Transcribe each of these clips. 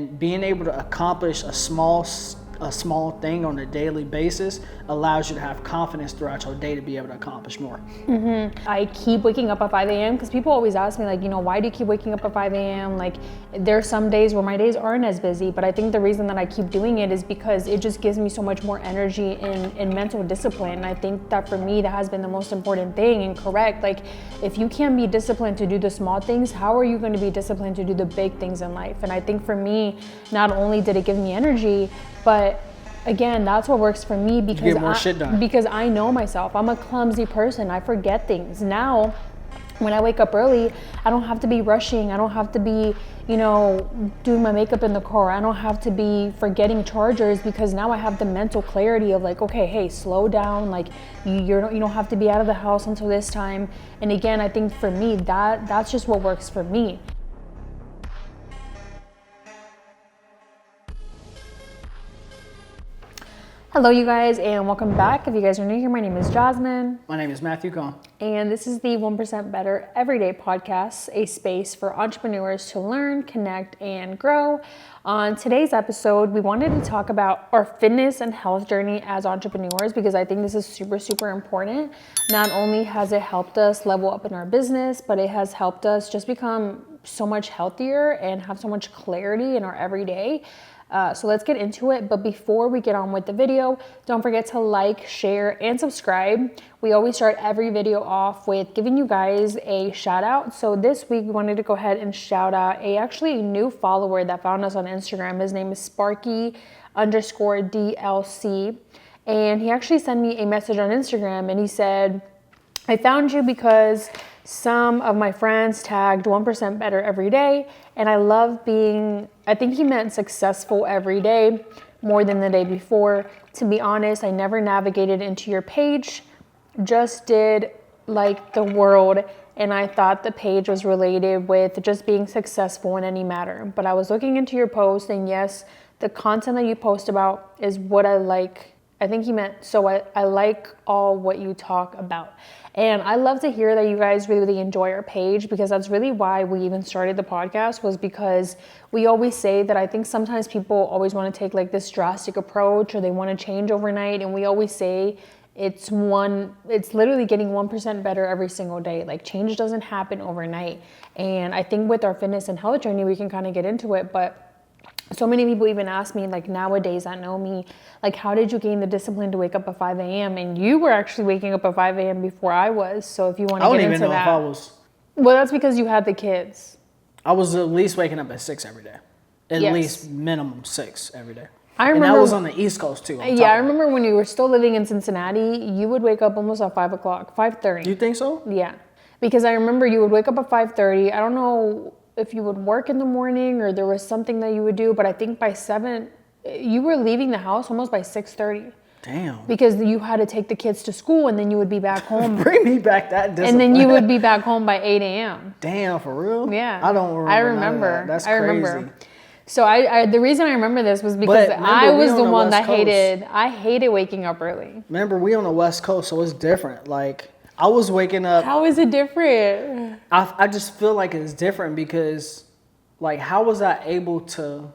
and being able to accomplish a small thing on a daily basis allows you to have confidence throughout your day to be able to accomplish more. I keep waking up at 5 a.m. because people always ask me, like, why do you keep waking up at 5 a.m.? Like, there's some days where my days aren't as busy, but I think the reason that I keep doing it is because it just gives me so much more energy and mental discipline. And I think that for me, that has been the most important thing and correct. Like, if you can't be disciplined to do the small things, how are you going to be disciplined to do the big things in life? And I think for me, not only did it give me energy, but again, that's what works for me because you get more shit done. Because I know myself. I'm a clumsy person. I forget things. Now, when I wake up early, I don't have to be rushing. I don't have to be, doing my makeup in the car. I don't have to be forgetting chargers because now I have the mental clarity of like, okay, hey, slow down. Like you don't have to be out of the house until this time. And again, I think for me, that's just what works for me. Hello, you guys, and welcome back. If you guys are new here, my name is Jasmine. My name is Matthew Cohn. And this is the 1% Better Everyday Podcast, a space for entrepreneurs to learn, connect, and grow. On today's episode, we wanted to talk about our fitness and health journey as entrepreneurs because I think this is super, super important. Not only has it helped us level up in our business, but it has helped us just become so much healthier and have so much clarity in our everyday. So let's get into it. But before we get on with the video, don't forget to like, share, and subscribe. We always start every video off with giving you guys a shout out. So this week we wanted to go ahead and shout out a new follower that found us on Instagram. His name is Sparky_DLC. And he actually sent me a message on Instagram and he said, I found you because some of my friends tagged 1% better every day, and I love being, I think he meant successful every day more than the day before. To be honest, I never navigated into your page, just did like the world, and I thought the page was related with just being successful in any matter. But I was looking into your post, and yes, the content that you post about is what I like. I think he meant, so I like all what you talk about. And I love to hear that you guys really enjoy our page because that's really why we even started the podcast, was because we always say that I think sometimes people always want to take like this drastic approach or they want to change overnight. And we always say it's literally getting 1% better every single day. Like change doesn't happen overnight. And I think with our fitness and health journey, we can kind of get into it. But so many people even ask me, like nowadays that know me, like how did you gain the discipline to wake up at 5 a.m.? And you were actually waking up at 5 a.m. before I was. So if you want to get into that. I don't even know if I was. Well, that's because you had the kids. I was at least waking up at 6 every day. At least minimum 6 every day. I remember, and that was on the East Coast too. Yeah, I remember when you were still living in Cincinnati, you would wake up almost at 5 o'clock, 5:30. Do you think so? Yeah. Because I remember you would wake up at 5:30. I don't know if you would work in the morning or there was something that you would do, but I think by 7, you were leaving the house almost by 6:30. Damn. Because you had to take the kids to school and then you would be back home. Bring me back that discipline. And then you would be back home by 8 a.m. Damn, for real? Yeah. I don't remember. I remember. That. That's crazy. Remember. So the reason I remember this was because I was the one that hated waking up early. Remember, we on the West Coast, so it's different. Like, I was waking up. How is it different? I just feel like it's different because, like, how was I able to?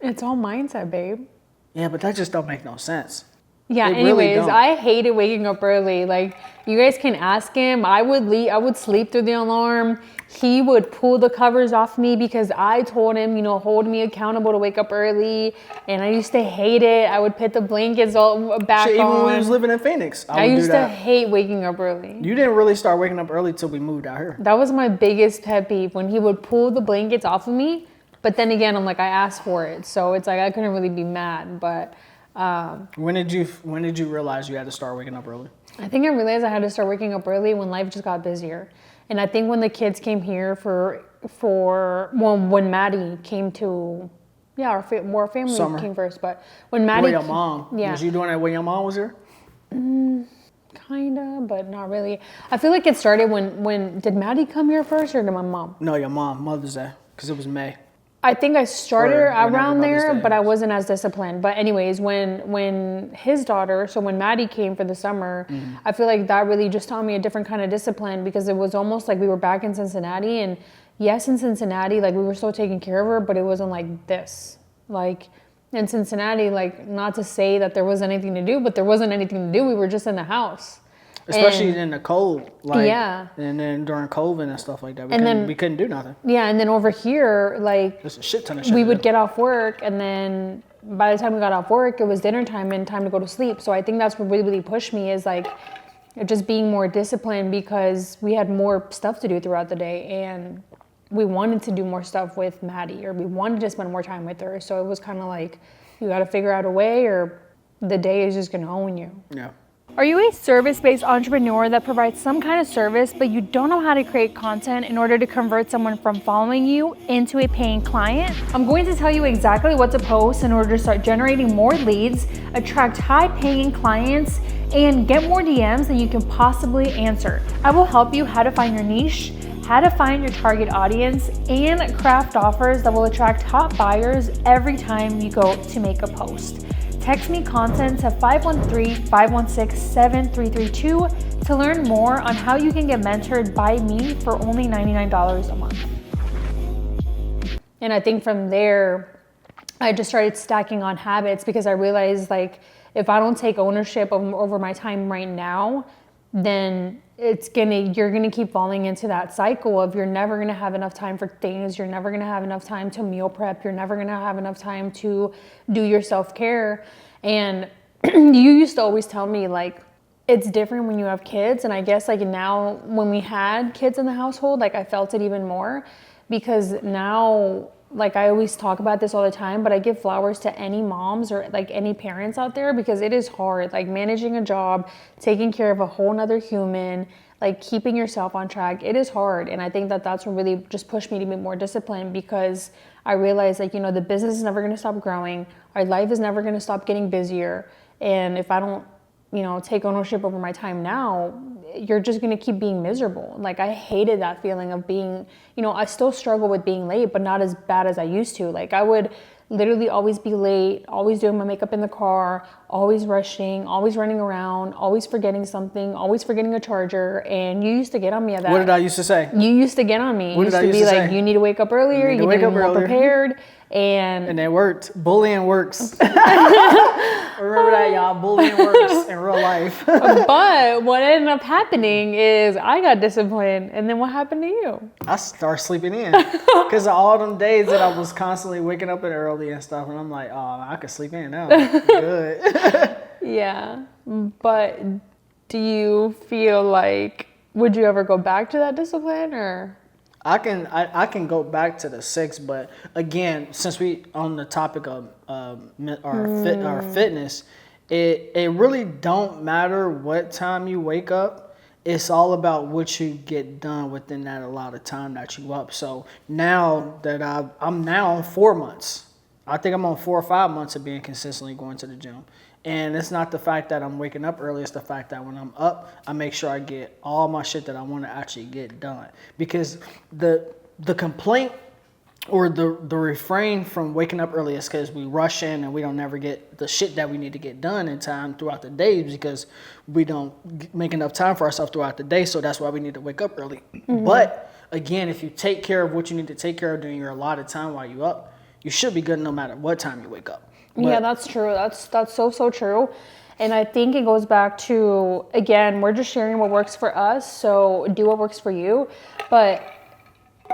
It's all mindset, babe. Yeah, but that just don't make no sense. Yeah, anyways, I hated waking up early. Like, you guys can ask him. I would sleep through the alarm. He would pull the covers off me because I told him, hold me accountable to wake up early. And I used to hate it. I would put the blankets all back on. Even when we was living in Phoenix, I used to hate waking up early. You didn't really start waking up early till we moved out here. That was my biggest pet peeve, when he would pull the blankets off of me. But then again, I'm like, I asked for it. So it's like, I couldn't really be mad. But when did you realize you had to start waking up early? I think I realized I had to start waking up early when life just got busier. And I think when the kids came here when Maddie came to, our family Summer. came first. But when Maddie, your mom, was you doing that when your mom was here? Kinda, but not really. I feel like it started when did Maddie come here first or did my mom? No, your mom, Mother's Day, because it was May. I think I started around there, but I wasn't as disciplined. But anyways, when his daughter, so when Maddie came for the summer, I feel like that really just taught me a different kind of discipline, because it was almost like we were back in Cincinnati. And yes, in Cincinnati, like we were still taking care of her, but it wasn't like this. Like in Cincinnati, like not to say that there wasn't anything to do, but there wasn't anything to do. We were just in the house. Especially in the cold, like, yeah. And then during COVID and stuff like that, we couldn't do nothing. Yeah, and then over here, like, there's a shit ton of shit. We would get off work, and then by the time we got off work, it was dinner time and time to go to sleep. So I think that's what really, really pushed me is like just being more disciplined because we had more stuff to do throughout the day, and we wanted to do more stuff with Maddie, or we wanted to spend more time with her. So it was kind of like you got to figure out a way, or the day is just gonna own you. Yeah. Are you a service-based entrepreneur that provides some kind of service, but you don't know how to create content in order to convert someone from following you into a paying client? I'm going to tell you exactly what to post in order to start generating more leads, attract high-paying clients, and get more DMs than you can possibly answer. I will help you how to find your niche, how to find your target audience, and craft offers that will attract top buyers every time you go to make a post. Text me content to 513-516-7332 to learn more on how you can get mentored by me for only $99 a month. And I think from there, I just started stacking on habits because I realized like if I don't take ownership over my time right now, then you're gonna keep falling into that cycle of you're never gonna have enough time for things, you're never gonna have enough time to meal prep, you're never gonna have enough time to do your self-care. And you used to always tell me like it's different when you have kids, and I guess like now when we had kids in the household, like I felt it even more because now, like I always talk about this all the time, but I give flowers to any moms or like any parents out there because it is hard, like managing a job, taking care of a whole nother human, like keeping yourself on track. It is hard. And I think that that's what really just pushed me to be more disciplined because I realized like, you know, the business is never going to stop growing. Our life is never going to stop getting busier. And if I don't, you know, take ownership over my time now, you're just gonna keep being miserable. Like I hated that feeling of being, you know, I still struggle with being late, but not as bad as I used to. Like I would literally always be late, always doing my makeup in the car, always rushing, always running around, always forgetting something, always forgetting a charger. And you used to get on me at that. What did I used to say? You used to get on me. What You did I used to used be to like, say? you need to wake up earlier, you need to be more prepared. And it worked. Bullying works. Remember that, y'all. Bullying works in real life. But what ended up happening is I got disciplined. And then what happened to you? I started sleeping in. Because of all them days that I was constantly waking up early and stuff. And I'm like, oh, I could sleep in now. Good. Yeah. But do you feel like, would you ever go back to that discipline or? I can go back to the 6, but again, since we on the topic of our fitness, it really don't matter what time you wake up. It's all about what you get done within that allotted time that you up. So now that I'm now on 4 months, I think I'm on 4 or 5 months of being consistently going to the gym. And it's not the fact that I'm waking up early, it's the fact that when I'm up, I make sure I get all my shit that I want to actually get done. Because the complaint or the refrain from waking up early is because we rush in and we don't never get the shit that we need to get done in time throughout the day because we don't make enough time for ourselves throughout the day. So that's why we need to wake up early. Mm-hmm. But again, if you take care of what you need to take care of during your allotted time while you up, you should be good no matter what time you wake up. But yeah, that's true. That's so true. And I think it goes back to, again, we're just sharing what works for us. So do what works for you. But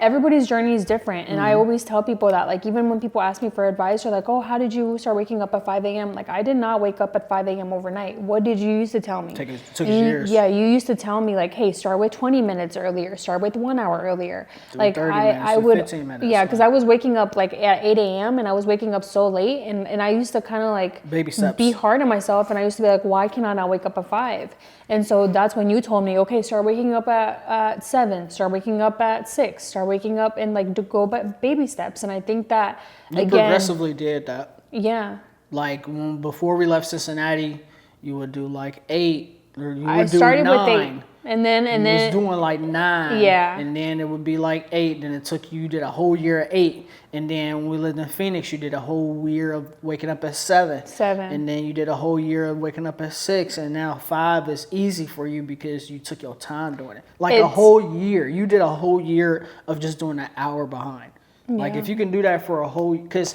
everybody's journey is different. And I always tell people that, like, even when people ask me for advice, they're like, oh, how did you start waking up at 5 a.m.? Like, I did not wake up at 5 a.m. overnight. What did you used to tell me? Took years. Yeah, you used to tell me, like, hey, start with 20 minutes earlier, start with 1 hour earlier. Like, 30 minutes, I would, 15 minutes. yeah, because I was waking up, like, at 8 a.m. and I was waking up so late. And I used to kind of, like, baby steps. Be hard on myself. And I used to be like, why can I not wake up at 5? And so that's when you told me, okay, start waking up at 7, start waking up at 6, start waking up and like to go by baby steps. And I think that you progressively did that. Yeah. Like before we left Cincinnati, you would do like 8 or you would I started do 9. with 8. And then was doing like 9. Yeah. And then it would be like 8. Then you did a whole year at 8. And then when we lived in Phoenix, you did a whole year of waking up at 7. 7. And then you did a whole year of waking up at 6. And now 5 is easy for you because you took your time doing it. Like a whole year. You did a whole year of just doing an hour behind. Yeah. Like if you can do that for a whole, because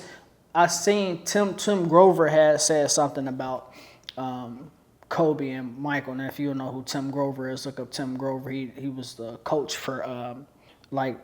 I seen Tim Grover had said something about Kobe and Michael. And if you don't know who Tim Grover is, look up Tim Grover. He was the coach for I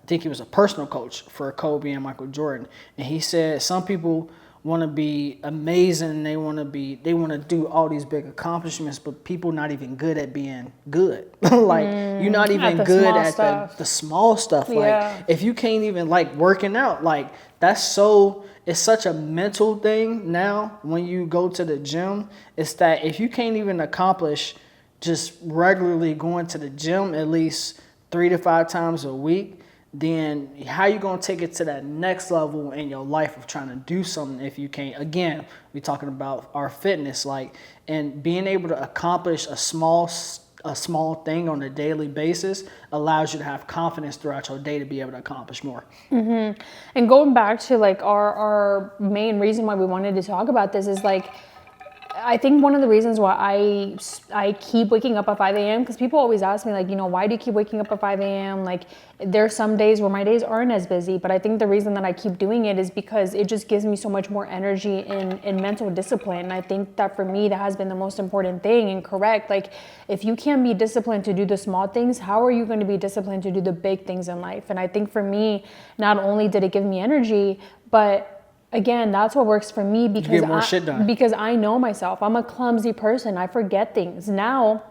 think he was a personal coach for Kobe and Michael Jordan. And he said some people want to be amazing. They want to do all these big accomplishments, but people not even good at being good. Like you're not even good at the small stuff. Yeah. Like if you can't even like working out, like it's such a mental thing now when you go to the gym. It's that if you can't even accomplish just regularly going to the gym at least 3 to 5 times a week, then how you going to take it to that next level in your life of trying to do something if you can't? Again, we're talking about our fitness, like, and being able to accomplish a small thing on a daily basis allows you to have confidence throughout your day to be able to accomplish more. Mm-hmm. And going back to like our main reason why we wanted to talk about this is like, I think one of the reasons why I keep waking up at 5 a.m. because people always ask me like, you know, why do you keep waking up at 5 a.m.? Like there's some days where my days aren't as busy, but I think the reason that I keep doing it is because it just gives me so much more energy and mental discipline. And I think that for me, that has been the most important thing and correct. Like if you can't be disciplined to do the small things, how are you going to be disciplined to do the big things in life? And I think for me, not only did it give me energy, but again, that's what works for me because I know myself. I'm a clumsy person. I forget things. Now,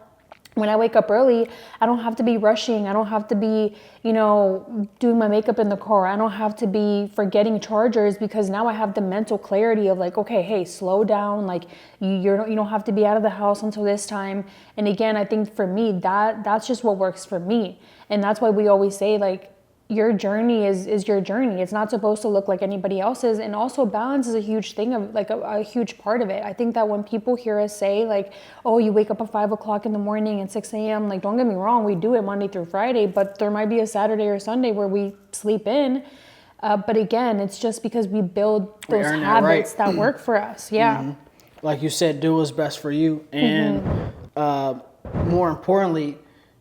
when I wake up early, I don't have to be rushing. I don't have to be, you know, doing my makeup in the car. I don't have to be forgetting chargers because now I have the mental clarity of like, okay, hey, slow down. Like you don't have to be out of the house until this time. And again, I think for me, that's just what works for me. And that's why we always say like, your journey is your journey. It's not supposed to look like anybody else's. And also balance is a huge thing of like a huge part of it. I think that when people hear us say like, oh, you wake up at 5 o'clock in the morning and 6 a.m. Like, don't get me wrong. We do it Monday through Friday, but there might be a Saturday or Sunday where we sleep in. But again, it's just because we build those habits that work for us. Yeah. Mm-hmm. Like you said, do what's best for you. And more importantly,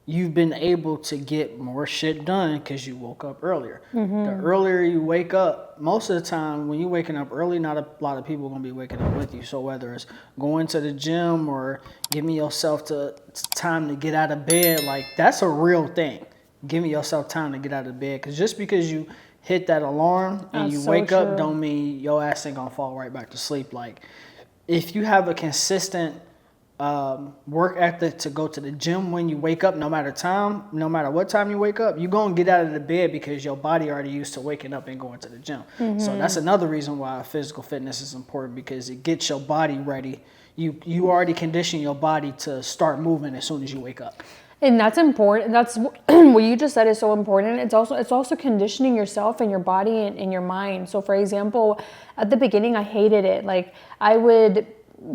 you've been able to get more shit done because you woke up earlier. The earlier you wake up, most of the time when you're waking up early, not a lot of people are going to be waking up with you. So whether it's going to the gym or giving yourself time to get out of bed, like that's a real thing. Giving yourself time to get out of bed. Because just because you hit that alarm and you wake up don't mean your ass ain't going to fall right back to sleep. Like if you have a consistent work ethic to go to the gym when you wake up, no matter what time you wake up, you're going to get out of the bed because your body already used to waking up and going to the gym. So that's another reason why physical fitness is important because it gets your body ready. You already condition your body to start moving as soon as you wake up. And that's important. That's what you just said is so important. It's also conditioning yourself and your body and your mind. So for example, at the beginning, I hated it. Like I would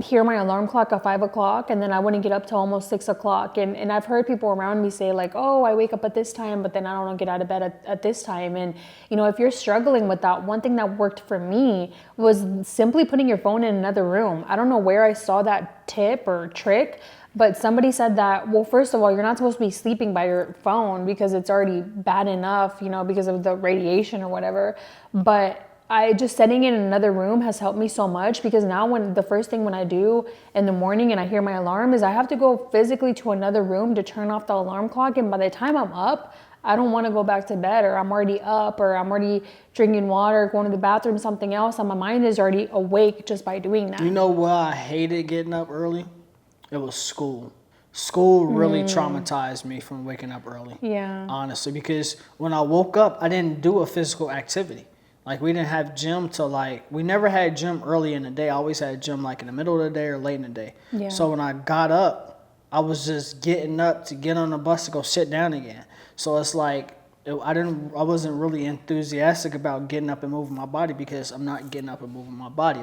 hear my alarm clock at 5 o'clock and then I wouldn't get up till almost 6 o'clock. And I've heard people around me say like, oh, I wake up at this time, but then I don't get out of bed at this time. And, you know, if you're struggling with that, one thing that worked for me was simply putting your phone in another room. I don't know where I saw that tip or trick, but somebody said that, well, first of all, you're not supposed to be sleeping by your phone because it's already bad enough, you know, because of the radiation or whatever. But I just setting it in another room has helped me so much because now the first thing when I do in the morning and I hear my alarm is I have to go physically to another room to turn off the alarm clock. And by the time I'm up, I don't want to go back to bed or I'm already up or I'm already drinking water, going to the bathroom, something else. And my mind is already awake just by doing that. You know why I hated getting up early? It was school. School really traumatized me from waking up early. Yeah. Honestly, because when I woke up, I didn't do a physical activity. Like we didn't have gym till we never had gym early in the day. I always had gym like in the middle of the day or late in the day. Yeah. So when I got up, I was just getting up to get on the bus to go sit down again. So it's like I wasn't really enthusiastic about getting up and moving my body because I'm not getting up and moving my body.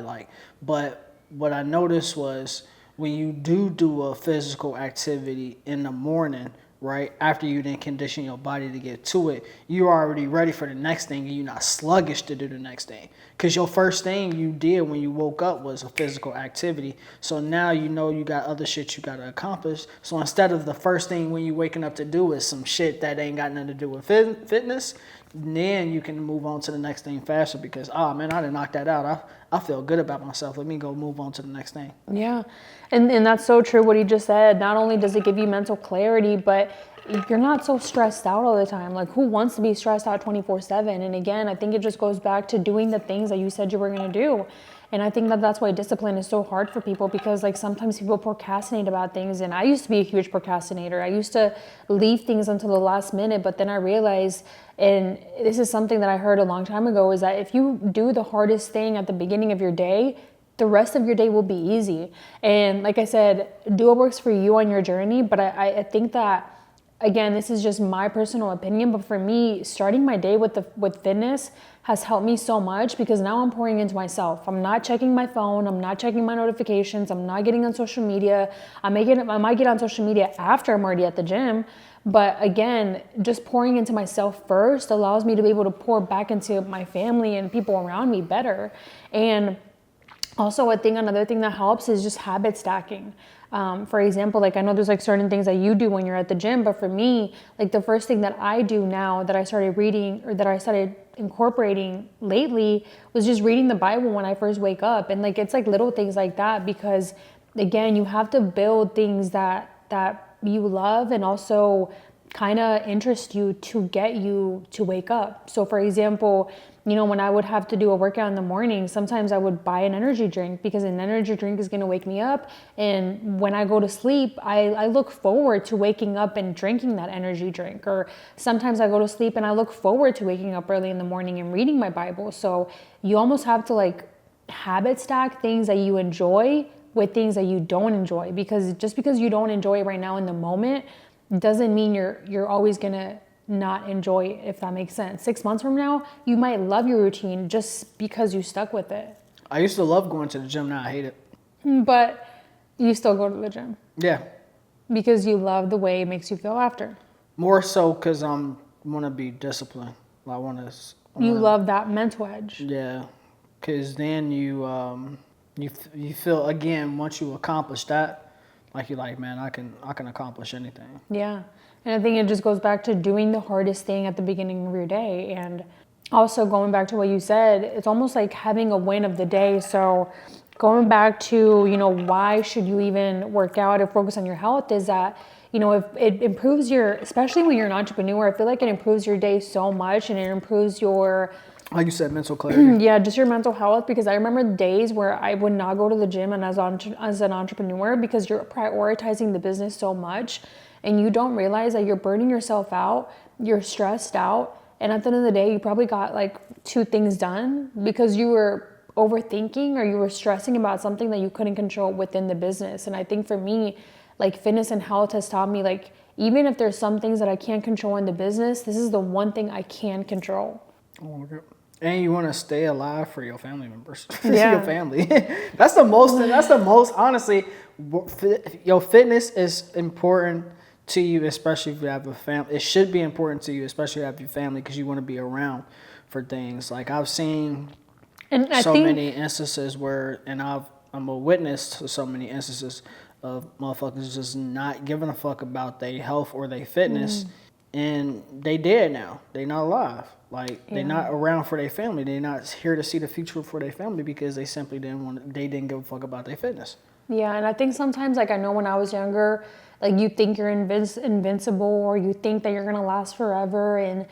But what I noticed was when you do a physical activity in the morning, right, after you then condition your body to get to it, you're already ready for the next thing and you're not sluggish to do the next thing. Because your first thing you did when you woke up was a physical activity. So now you know you got other shit you got to accomplish. So instead of the first thing when you waking up to do is some shit that ain't got nothing to do with fitness, then you can move on to the next thing faster because, oh man, I didn't knock that out. I feel good about myself. Let me go move on to the next thing. Yeah. And that's so true what he just said. Not only does it give you mental clarity, but you're not so stressed out all the time. Like, who wants to be stressed out 24/7? And again, I think it just goes back to doing the things that you said you were going to do. And I think that that's why discipline is so hard for people, because like sometimes people procrastinate about things. And I used to be a huge procrastinator. I used to leave things until the last minute, but then I realized, and this is something that I heard a long time ago, is that if you do the hardest thing at the beginning of your day, the rest of your day will be easy. And like I said, do what works for you on your journey. But I think that, again, this is just my personal opinion, but for me, starting my day with fitness has helped me so much, because now I'm pouring into myself. I'm not checking my phone. I'm not checking my notifications. I'm not getting on social media. I might get on social media after I'm already at the gym. But again, just pouring into myself first allows me to be able to pour back into my family and people around me better. And also, I think another thing that helps is just habit stacking. For example, like I know there's like certain things that you do when you're at the gym, but for me, like the first thing that I do now that I started reading, or that I started incorporating lately, was just reading the Bible when I first wake up. And like, it's like little things like that, because again, you have to build things that you love and also kind of interest you to get you to wake up. So for example, you know, when I would have to do a workout in the morning, sometimes I would buy an energy drink, because an energy drink is going to wake me up. And when I go to sleep, I look forward to waking up and drinking that energy drink. Or sometimes I go to sleep and I look forward to waking up early in the morning and reading my Bible. So you almost have to like habit stack things that you enjoy with things that you don't enjoy, because just because you don't enjoy it right now in the moment doesn't mean you're always going to not enjoy it, if that makes sense. 6 months from now, you might love your routine just because you stuck with it. I used to love going to the gym. Now I hate it. But you still go to the gym. Yeah. Because you love the way it makes you feel after. More so because I want to be disciplined. I want to. You love that mental edge. Yeah. Because then you feel, again, once you accomplish that, like you're like, man, I can accomplish anything. Yeah. And I think it just goes back to doing the hardest thing at the beginning of your day. And also going back to what you said, it's almost like having a win of the day. So going back to, you know, why should you even work out or focus on your health, is that, you know, if it improves your, especially when you're an entrepreneur, I feel like it improves your day so much, and it improves your, like you said, mental clarity. yeah, just your mental health. Because I remember days where I would not go to the gym and as an entrepreneur, because you're prioritizing the business so much and you don't realize that you're burning yourself out, you're stressed out, and at the end of the day, you probably got like 2 things done because you were overthinking or you were stressing about something that you couldn't control within the business. And I think for me, like fitness and health has taught me, like, even if there's some things that I can't control in the business, this is the one thing I can control. Oh, okay. And you want to stay alive for your family members, Yeah. your family. That's the most, honestly, your fitness is important to you, especially if you have a family. It should be important to you, especially if you have your family, because you want to be around for things. Like I've seen many instances where, and I'm a witness to so many instances of motherfuckers just not giving a fuck about their health or their fitness, and they dead now. They not alive. Like they're not around for their family. They're not here to see the future for their family because they simply didn't give a fuck about their fitness. Yeah, and I think sometimes, like I know when I was younger, like you think you're invincible, or you think that you're gonna last forever, and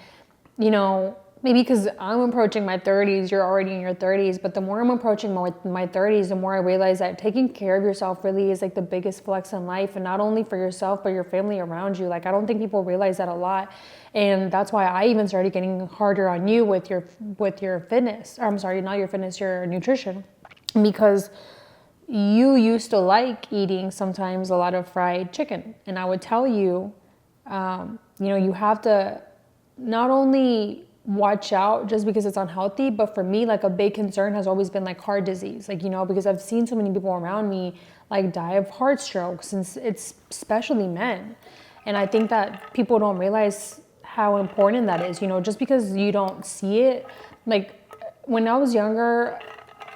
you know, maybe because I'm approaching my 30s, you're already in your 30s, but the more I'm approaching my 30s, the more I realize that taking care of yourself really is like the biggest flex in life, and not only for yourself, but your family around you. Like I don't think people realize that a lot, and that's why I even started getting harder on you with your fitness. Or, I'm sorry, not your fitness, your nutrition, because you used to like eating sometimes a lot of fried chicken, and I would tell you, you know, you have to not only watch out just because it's unhealthy, but for me, like a big concern has always been like heart disease, like, you know, because I've seen so many people around me like die of heart strokes, and it's especially men. And I think that people don't realize how important that is, you know, just because you don't see it. Like when I was younger,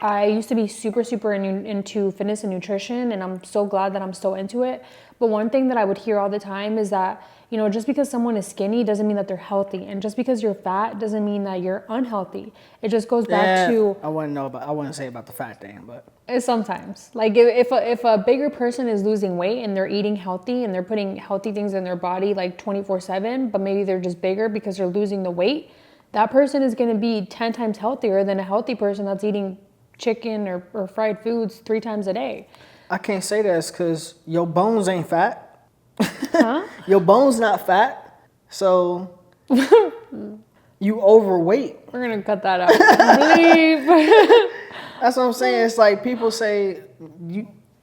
I used to be super into fitness and nutrition, and I'm so glad that I'm still into it. But one thing that I would hear all the time is that, you know, just because someone is skinny doesn't mean that they're healthy. And just because you're fat doesn't mean that you're unhealthy. It just goes back to... I wouldn't say about the fat thing, but... Sometimes. Like if a bigger person is losing weight and they're eating healthy and they're putting healthy things in their body like 24/7, but maybe they're just bigger because they're losing the weight, that person is going to be 10 times healthier than a healthy person that's eating chicken or fried foods 3 times a day. I can't say that because your bones ain't fat. Huh? Your bones not fat, so you overweight. We're gonna cut that out. Bleep. That's what I'm saying. It's like people say,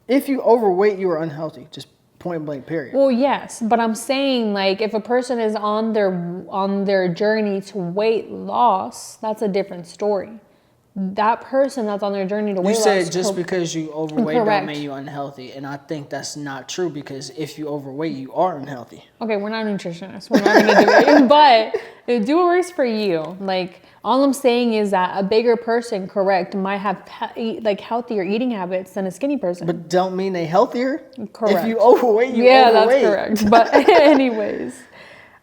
if you overweight, you are unhealthy. Just point blank, period. Well, yes, but I'm saying like if a person is on their journey to weight loss, that's a different story. That person that's on their journey to weight loss. You said just because you overweight Correct. don't mean you're unhealthy, and I think that's not true because if you overweight, you are unhealthy. Okay, we're not nutritionists. We're not gonna do it, but do what works for you. Like all I'm saying is that a bigger person, correct, might have like healthier eating habits than a skinny person. But don't mean they healthier. Correct. If you overweight, you yeah, overweight. that's correct. But anyways,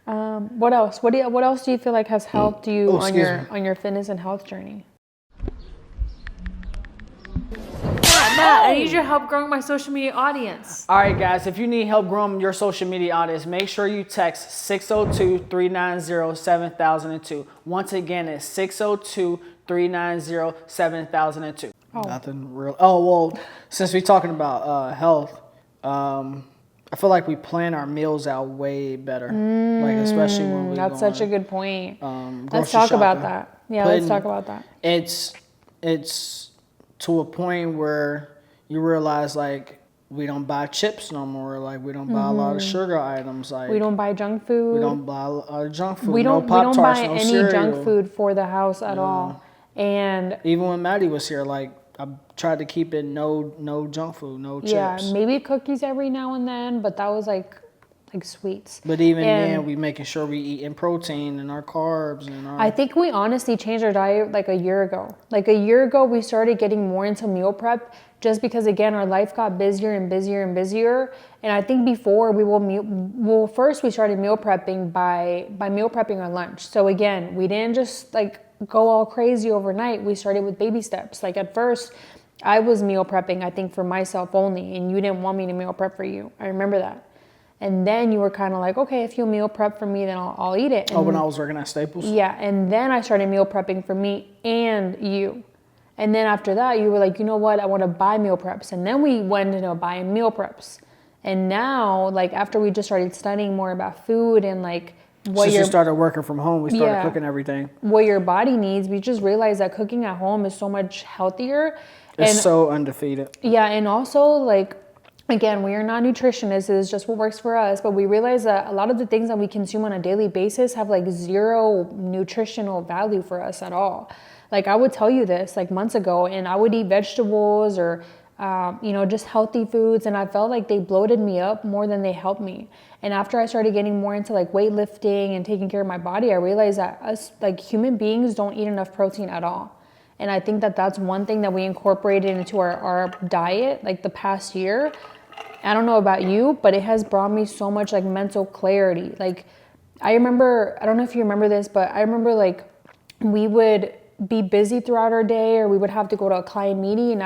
what else? What else do you feel like has helped you on your fitness and health journey? Matt, I need your help growing my social media audience. All right, guys, if you need help growing your social media audience, make sure you text 602-390-7002. Once again, it's 602-390-7002. Oh. Nothing real. Oh, well, since we're talking about health, I feel like we plan our meals out way better. Like, especially when That's such a good point. Let's grocery talk about shopping. that. Yeah, let's talk about that. It's to a point where you realize like we don't buy chips no more. Like we don't buy a lot of sugar items. Like We don't buy junk food. we don't buy a lot of junk food. We don't Pop-Tarts, buy no any cereal. junk food for the house at all. And Even when Maddie was here, like I tried to keep it no junk food, no chips. yeah, maybe cookies every now and then, but that was like sweets. But even then, we making sure we eating protein and our carbs and our. I think we honestly changed our diet like a year ago. Like a year ago, we started getting more into meal prep just because, again, our life got busier and busier and busier. And I think before first we started meal prepping by meal prepping our lunch. So again, we didn't just like go all crazy overnight. We started with baby steps. Like at first, I was meal prepping, I think, for myself only, and you didn't want me to meal prep for you. I remember that. And then you were kind of like, okay, if you'll meal prep for me, then I'll eat it. And when I was working at Staples? yeah, and then I started meal prepping for me and you. And then after that, you were like, you know what, I want to buy meal preps. And then we went into buying meal preps. And now, like after we just started studying more about food and like Since you started working from home, we started cooking everything. What your body needs, we just realized that cooking at home is so much healthier. It's so undefeated. Yeah, and also like, again, we are not nutritionists, it's just what works for us, but we realize that a lot of the things that we consume on a daily basis have like zero nutritional value for us at all. Like I would tell you this like months ago, and I would eat vegetables or just healthy foods, and I felt like they bloated me up more than they helped me. And after I started getting more into like weightlifting and taking care of my body, I realized that us like human beings don't eat enough protein at all. And I think that that's one thing that we incorporated into our diet like the past year. I don't know about you, but it has brought me so much like mental clarity. Like I remember, I don't know if you remember this, but I remember like we would be busy throughout our day, or we would have to go to a client meeting, and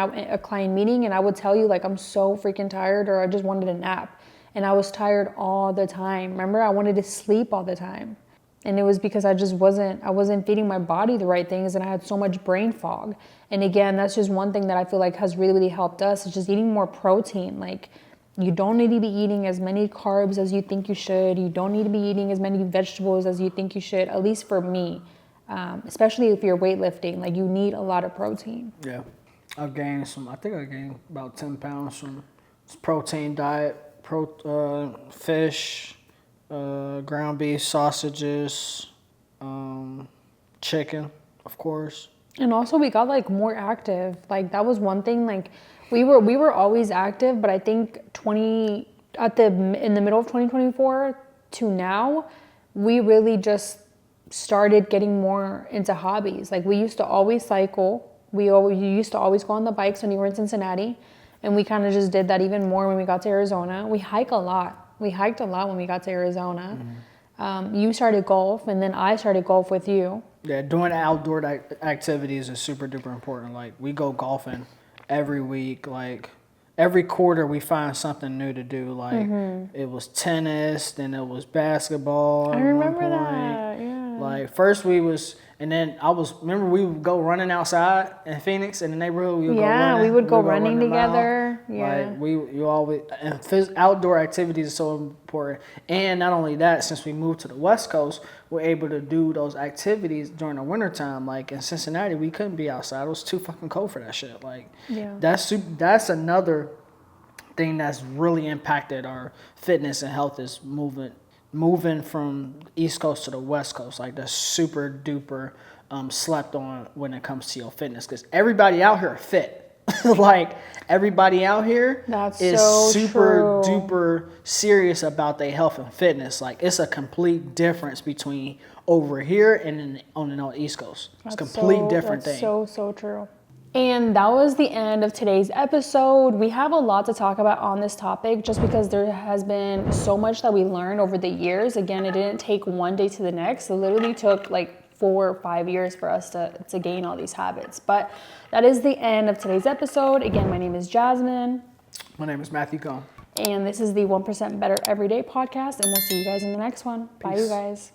I would tell you like I'm so freaking tired, or I just wanted a nap. And I was tired all the time. Remember, I wanted to sleep all the time. And it was because I wasn't feeding my body the right things, and I had so much brain fog. And again, that's just one thing that I feel like has really, really helped us, is just eating more protein. Like you don't need to be eating as many carbs as you think you should. You don't need to be eating as many vegetables as you think you should, at least for me. Especially if you're weightlifting, like you need a lot of protein. Yeah, I think I gained about 10 pounds from this protein diet, fish, ground beef, sausages, chicken, of course. And also we got like more active. Like that was one thing, like we were always active, but I think in the middle of 2024 to now, we really just started getting more into hobbies. Like we used to always cycle. You used to always go on the bikes when you were in Cincinnati, and we kind of just did that even more when we got to Arizona. We hike a lot. We hiked a lot when we got to Arizona. You started golf, and then I started golf with you. Yeah, doing outdoor activities is super duper important. Like, we go golfing every week. Like, every quarter we find something new to do. Like, it was tennis, then it was basketball. I remember that, yeah. Like, first we was, and then remember we would go running outside in Phoenix in the neighborhood. We would go running. We would go running a mile. together. Yeah. Like, you always, and outdoor activities is so important. And not only that, since we moved to the West Coast, we're able to do those activities during the wintertime. Like, in Cincinnati, we couldn't be outside. It was too fucking cold for that shit. Like, that's another thing that's really impacted our fitness and health is moving from East Coast to the West Coast. Like, that's super duper slept on when it comes to your fitness, because everybody out here fit. Like, everybody out here is so super true. duper serious about their health and fitness. Like, it's a complete difference between over here and on the East Coast. It's a complete different thing. So true. And that was the end of today's episode. We have a lot to talk about on this topic just because there has been so much that we learned over the years. Again, it didn't take one day to the next. It literally took like 4 or 5 years for us to gain all these habits. But that is the end of today's episode. Again, my name is Jasmine. My name is Matthew Cohn. And this is the 1% Better Everyday podcast. And we'll see you guys in the next one. Peace. Bye, you guys.